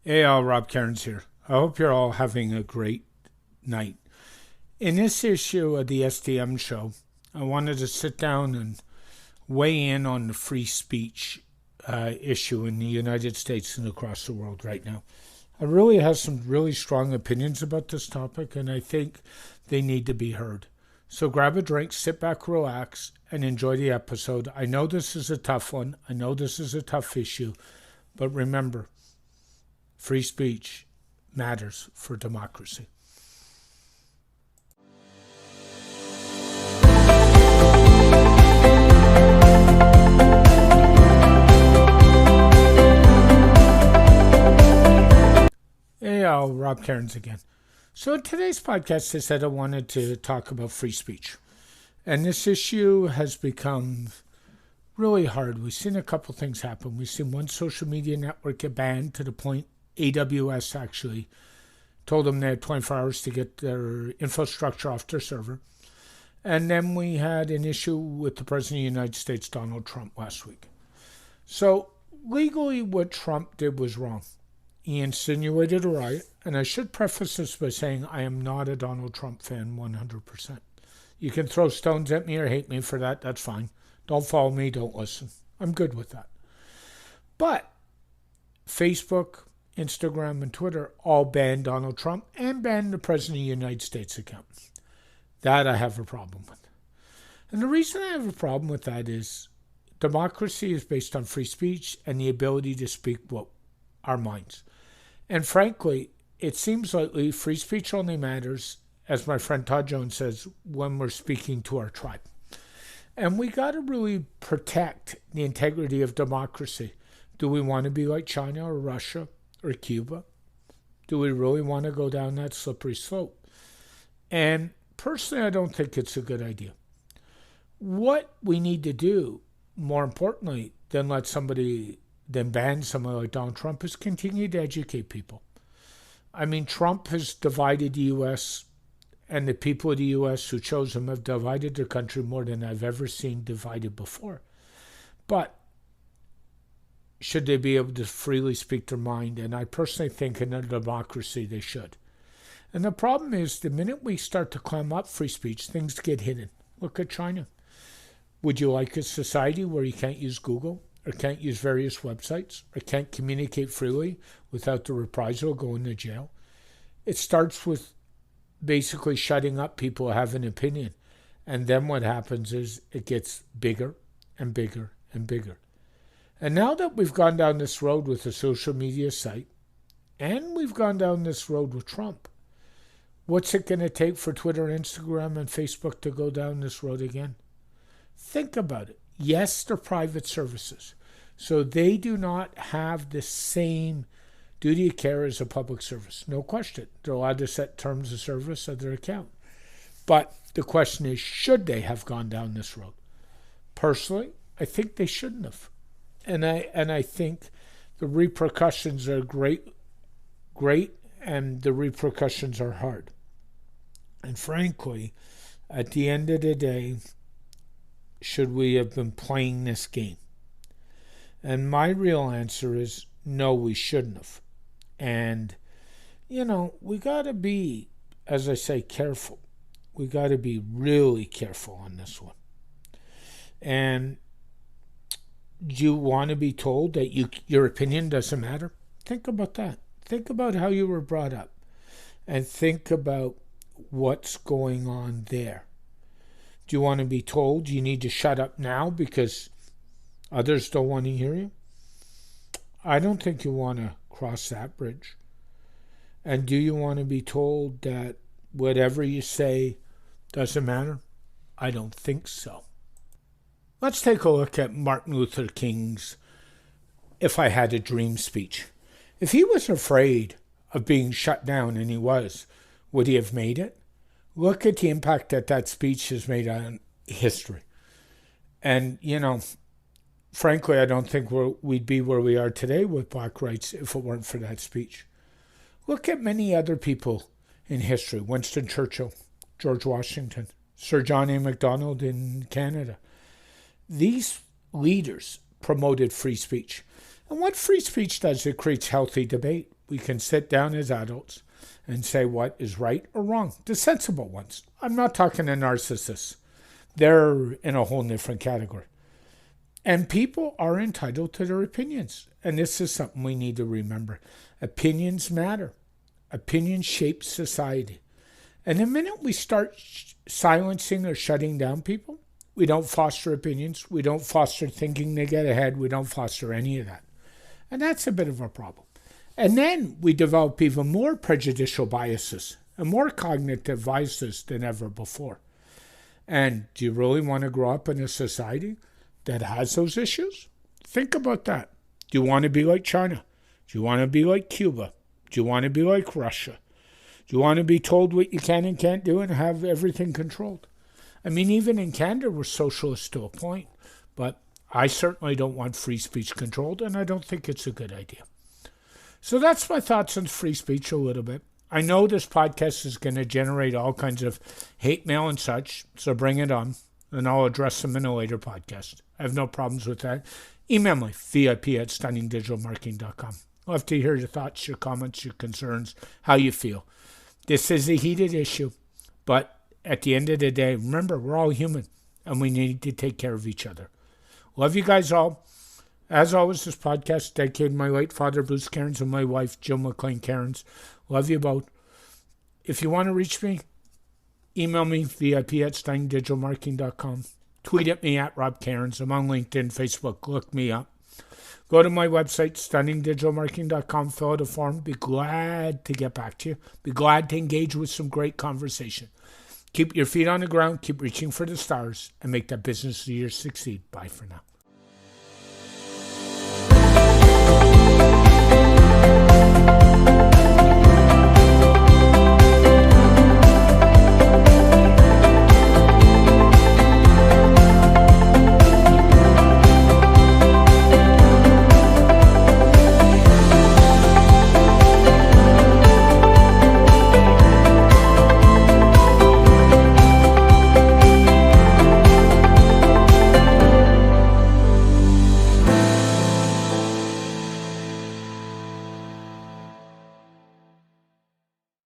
Hey, all, Rob Cairns here. I hope you're all having a great night. In this issue of the STM show, I wanted to sit down and weigh in on the free speech issue in the United States and across the world right now. I really have some really strong opinions about this topic, and I think they need to be heard. So grab a drink, sit back, relax, and enjoy the episode. I know this is a tough one. I know this is a tough issue. But remember, free speech matters for democracy. Hey, all, Rob Cairns again. So in today's podcast, I said I wanted to talk about free speech. And this issue has become really hard. We've seen a couple things happen. We've seen one social media network get banned to the point AWS actually told them they had 24 hours to get their infrastructure off their server. And then we had an issue with the President of the United States, Donald Trump, last week. So legally, what Trump did was wrong. He insinuated a riot, and I should preface this by saying I am not a Donald Trump fan 100%. You can throw stones at me or hate me for that, that's fine. Don't follow me, don't listen. I'm good with that. But Facebook, Instagram, and Twitter all banned Donald Trump and banned the President of the United States account. That I have a problem with. And the reason I have a problem with that is democracy is based on free speech and the ability to speak what our minds. And frankly, it seems lately free speech only matters, as my friend Todd Jones says, when we're speaking to our tribe. And we got to really protect the integrity of democracy. Do we want to be like China or Russia or Cuba? Do we really want to go down that slippery slope? And personally, I don't think it's a good idea. What we need to do, more importantly, than ban somebody like Donald Trump, is continue to educate people. I mean, Trump has divided the U.S., and the people of the U.S. who chose him have divided their country more than I've ever seen divided before. But should they be able to freely speak their mind? And I personally think in a democracy they should. And the problem is, the minute we start to climb up free speech, things get hidden. Look at China. Would you like a society where you can't use Google or can't use various websites or can't communicate freely without the reprisal of going to jail? It starts with basically shutting up people who have an opinion. And then what happens is it gets bigger and bigger and bigger. And now that we've gone down this road with a social media site, and we've gone down this road with Trump, what's it going to take for Twitter, Instagram, and Facebook to go down this road again? Think about it. Yes, they're private services. So they do not have the same duty of care as a public service. No question. They're allowed to set terms of service of their account. But the question is, should they have gone down this road? Personally, I think they shouldn't have. And I think the repercussions are great, and the repercussions are hard. And frankly, at the end of the day, should we have been playing this game? And my real answer is no, we shouldn't have. And, we got to be, as I say, careful. We got to be really careful on this one. And do you want to be told that your opinion doesn't matter? Think about that. Think about how you were brought up. And think about what's going on there. Do you want to be told you need to shut up now because others don't want to hear you? I don't think you want to cross that bridge. And do you want to be told that whatever you say doesn't matter? I don't think so. Let's take a look at Martin Luther King's "If I Had a Dream" speech. If he was afraid of being shut down, and he was, would he have made it? Look at the impact that speech has made on history. And, frankly, I don't think we'd be where we are today with black rights if it weren't for that speech. Look at many other people in history. Winston Churchill, George Washington, Sir John A. Macdonald in Canada. These leaders promoted free speech. And what free speech does, it creates healthy debate. We can sit down as adults and say what is right or wrong. The sensible ones. I'm not talking to narcissists. They're in a whole different category. And people are entitled to their opinions. And this is something we need to remember. Opinions matter. Opinions shape society. And the minute we start silencing or shutting down people, we don't foster opinions. We don't foster thinking they get ahead. We don't foster any of that. And that's a bit of a problem. And then we develop even more prejudicial biases and more cognitive biases than ever before. And do you really want to grow up in a society that has those issues? Think about that. Do you want to be like China? Do you want to be like Cuba? Do you want to be like Russia? Do you want to be told what you can and can't do and have everything controlled? I mean, even in Canada, we're socialist to a point. But I certainly don't want free speech controlled, and I don't think it's a good idea. So that's my thoughts on free speech a little bit. I know this podcast is going to generate all kinds of hate mail and such, so bring it on, and I'll address them in a later podcast. I have no problems with that. Email me, vip@stunningdigitalmarketing.com. I'll love to hear your thoughts, your comments, your concerns, how you feel. This is a heated issue, but at the end of the day, remember, we're all human, and we need to take care of each other. Love you guys all. As always, this podcast is dedicated to my late father, Bruce Cairns, and my wife, Jill McLean Cairns. Love you both. If you want to reach me, email me, vip@stunningdigitalmarketing.com. Tweet at me at Rob Cairns. I'm on LinkedIn, Facebook. Look me up. Go to my website, stunningdigitalmarketing.com. Fill out a form. Be glad to get back to you. Be glad to engage with some great conversation. Keep your feet on the ground. Keep reaching for the stars and make that business of yours succeed. Bye for now.